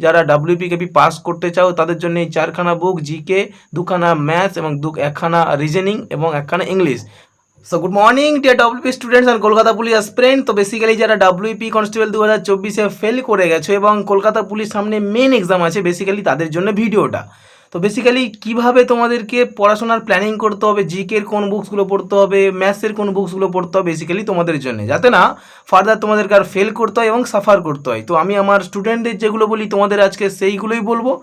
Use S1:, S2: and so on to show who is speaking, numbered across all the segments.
S1: যারা WPKP pass করতে চাও তাদের জন্য এই 4খানা বুক, জিকে 2খানা ম্যাথস এবং 1খানা রিজনিং এবং 1খানা English. So good morning dear WP students and Kolkata police aspirant. তো বেসিক্যালি যারা WP কনস্টেবল 2024-এ ফেল করে গেছো এবং কলকাতা পুলিশ সামনে মেন এক্সাম আছে, বেসিক্যালি তাদের জন্য ভিডিওটা। তো বেসিক্যালি কিভাবে তোমাদেরকে পড়াশোনার প্ল্যানিং করতে হবে, জিকের কোন বুকসগুলো পড়তে হবে, ম্যাথসের কোন বুকসগুলো পড়তে হবে, বেসিক্যালি তোমাদের জন্য, যাতে না ফার্দার তোমাদেরকে আর ফেল করতে হয় এবং সাফার করতে হয়। তো আমি আমার স্টুডেন্টদের যেগুলো বলি তোমাদের আজকে সেইগুলোই বলবো।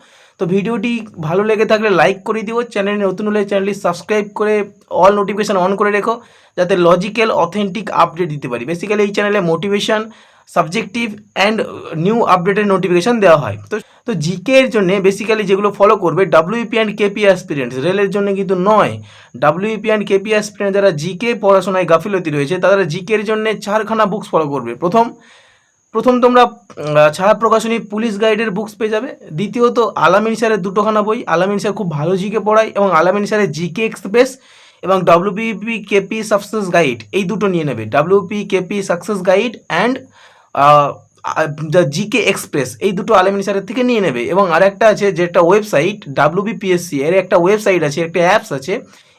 S1: তো ভিডিওটি ভালো লেগে থাকলে লাইক করে দিও, চ্যানেলে নতুন হলে চ্যানেলটি সাবস্ক্রাইব করে অল নোটিফিকেশান অন করে রেখো, যাতে লজিক্যাল অথেন্টিক আপডেট দিতে পারি। বেসিক্যালি এই চ্যানেলে মোটিভেশন, সাবজেক্টিভ অ্যান্ড নিউ আপডেটের নোটিফিকেশান দেওয়া হয়। তো জিকে এর জন্য বেসিক্যালি যেগুলো ফলো করবে WP অ্যান্ড KP অ্যাসপিরেন্টস, রেলের জন্য কিন্তু নয়। WP অ্যান্ড KP অ্যাসপিরেন্ট যারা জিকে পড়াশোনায় গাফিলতি রয়েছে তারা জিকের জন্য 4খানা বুকস ফলো করবে। প্রথম তোমরা ছায়া প্রকাশনী পুলিশ গাইডের বুকস পেয়ে যাবে। দ্বিতীয়ত আলামিন স্যারের 2খানা বই, আলামিন স্যার খুব ভালো জিকে পড়ায়, এবং আলামিন স্যারের জিকে এক্সপ্রেস এবং WPKP সাকসেস গাইড, এই দুটো নিয়ে নেবে। WPKP success guide and GK express, এই দুটো আলামিন স্যারের থেকে নিয়ে নেবে। এবং আরেকটা আছে যেটা ওয়েবসাইট WBPSC এর একটা ওয়েবসাইট আছে, একটা অ্যাপস আছে।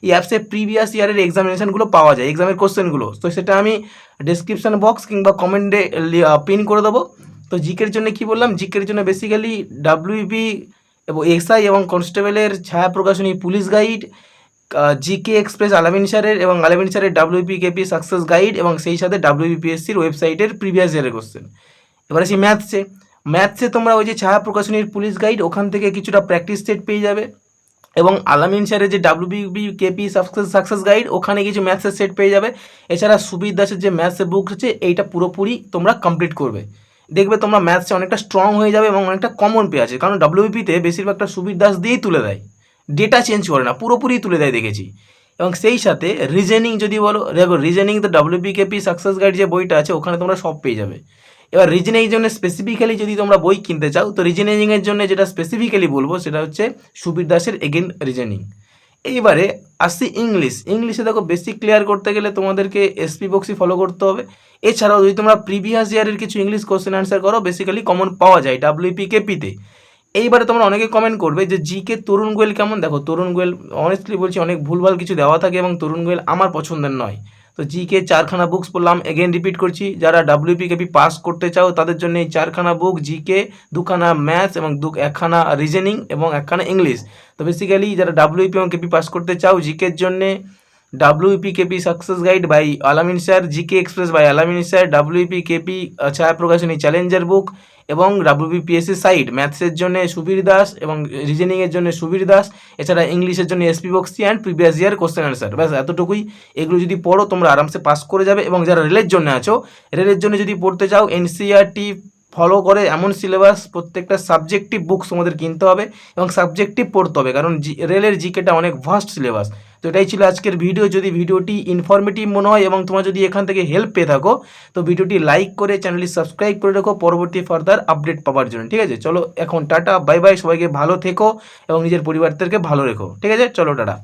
S1: এই অ্যাপসে প্রিভিয়াস ইয়ারের এক্সামিনেশানগুলো পাওয়া যায়, এক্সামের কোশ্চেনগুলো। তো সেটা আমি ডিসক্রিপশান বক্স কিংবা কমেন্টে পিন করে দেবো। তো জিকের জন্য কি বললাম, জিকের জন্য বেসিক্যালি WP এবং SI এবং কনস্টেবলের ছায়া প্রকাশনী পুলিশ গাইড, জিকে এক্সপ্রেস আলামিন স্যারের এবং আলামিন স্যারের WPKP সাকসেস গাইড, এবং সেই সাথে WBPSCর ওয়েবসাইটের প্রিভিয়াস ইয়ারের কোশ্চেন। এবার আসি ম্যাথসে তোমরা ওই যে ছায়া প্রকাশনীর পুলিশ গাইড, ওখান থেকে কিছুটা প্র্যাকটিস সেট পেয়ে যাবে, এবং আলামিন স্যারের যে WPKP সাকসেস গাইড, ওখানে কিছু ম্যাথসের সেট পেয়ে যাবে। এছাড়া সুবীর দাসের যে ম্যাথসের বুক আছে, এইটা পুরোপুরি তোমরা কমপ্লিট করবে, দেখবে তোমরা ম্যাথসে অনেকটা স্ট্রং হয়ে যাবে এবং অনেকটা কমন পেয়ে আছে। কারণ WPতে বেশিরভাগটা সুবীর দাস দিয়েই তুলে দেয়, ডেটা চেঞ্জ করে না, পুরোপুরি তুলে দেয় দেখেছি। এবং সেই সাথে রিজনিং যদি বলো, দেখো রিজনিং তো WPKP সাকসেস গাইড যে বইটা আছে ওখানে তোমরা সব পেয়ে যাবে। এবার রিজনিংয়ের জন্য স্পেসিফিক্যালি যদি তোমরা বই কিনতে চাও, তো রিজনিংয়ের জন্য যেটা স্পেসিফিক্যালি বলবো সেটা হচ্ছে সুবীর দাসের এগেন রিজনিং। এইবারে আসছি ইংলিশে দেখো বেসিক ক্লিয়ার করতে গেলে তোমাদেরকে SP বক্সই ফলো করতে হবে। এছাড়াও যদি তোমরা প্রিভিয়াস ইয়ারের কিছু ইংলিশ কোশ্চেন অ্যান্সার করো, বেসিক্যালি কমন পাওয়া যায় WPKPতে। এইবারে তোমরা অনেকে কমেন্ট করবে যে জিকে তরুণ গোয়েল কেমন। দেখো তরুণ গোয়েল অনেস্টলি বলছি অনেক ভুলভাল কিছু দেওয়া থাকে এবং তরুণ গোয়েল আমার পছন্দের নয়। তো জিকে 4খানা বুকস পড়লাম, এগেন রিপিট করছি, যারা WPKP পাস করতে চাও তাদের জন্য এই 4খানা বুক, জিকে 2খানা ম্যাথস এবং 1খানা রিজনিং এবং 1খানা ইংলিশ। তো বেসিক্যালি যারা WP এবং KP পাস করতে চাও, জিকের জন্যে WPKP সাকসেস গাইড বাই আলামিন স্যার, জিকে এক্সপ্রেস বাই আলামিন স্যার, WPKP ছায়া প্রকাশনী চ্যালেঞ্জার বুক এবং WBPSC সাইট। ম্যাথসের জন্য সুবীর দাস এবং রিজনিংয়ের জন্য সুবীর দাস। এছাড়া ইংলিশের জন্য SP Bakshi and previous year question answer. ব্যাস এতটুকুই, এগুলো যদি পড়ো তোমরা আরামসে পাস করে যাবে। এবং যারা রেলের জন্য আছো, রেলের জন্য যদি পড়তে চাও, NCERT ফলো করে এমন সিলেবাস, প্রত্যেকটা সাবজেক্টিভ বুকস তোমাদের কিনতে হবে এবং সাবজেক্টিভ পড়তে হবে, কারণ রেলের জিকেটা অনেক ভাস্ট সিলেবাস। তো এটাই ছিল আজকের ভিডিও। যদি ভিডিওটি ইনফরমেটিভ মনে হয় এবং তোমরা যদি এখান থেকে হেল্প পেয়ে থাকো, তো ভিডিওটি লাইক করে চ্যানেলটি সাবস্ক্রাইব করে রাখো পরবর্তী ফার্দার আপডেট পাওয়ার জন্য। ঠিক আছে, চলো এখন টাটা বাই বাই, সবাইকে ভালো থেকো এবং নিজের পরিবারদেরকে ভালো রেখো। ঠিক আছে, চলো টাটা।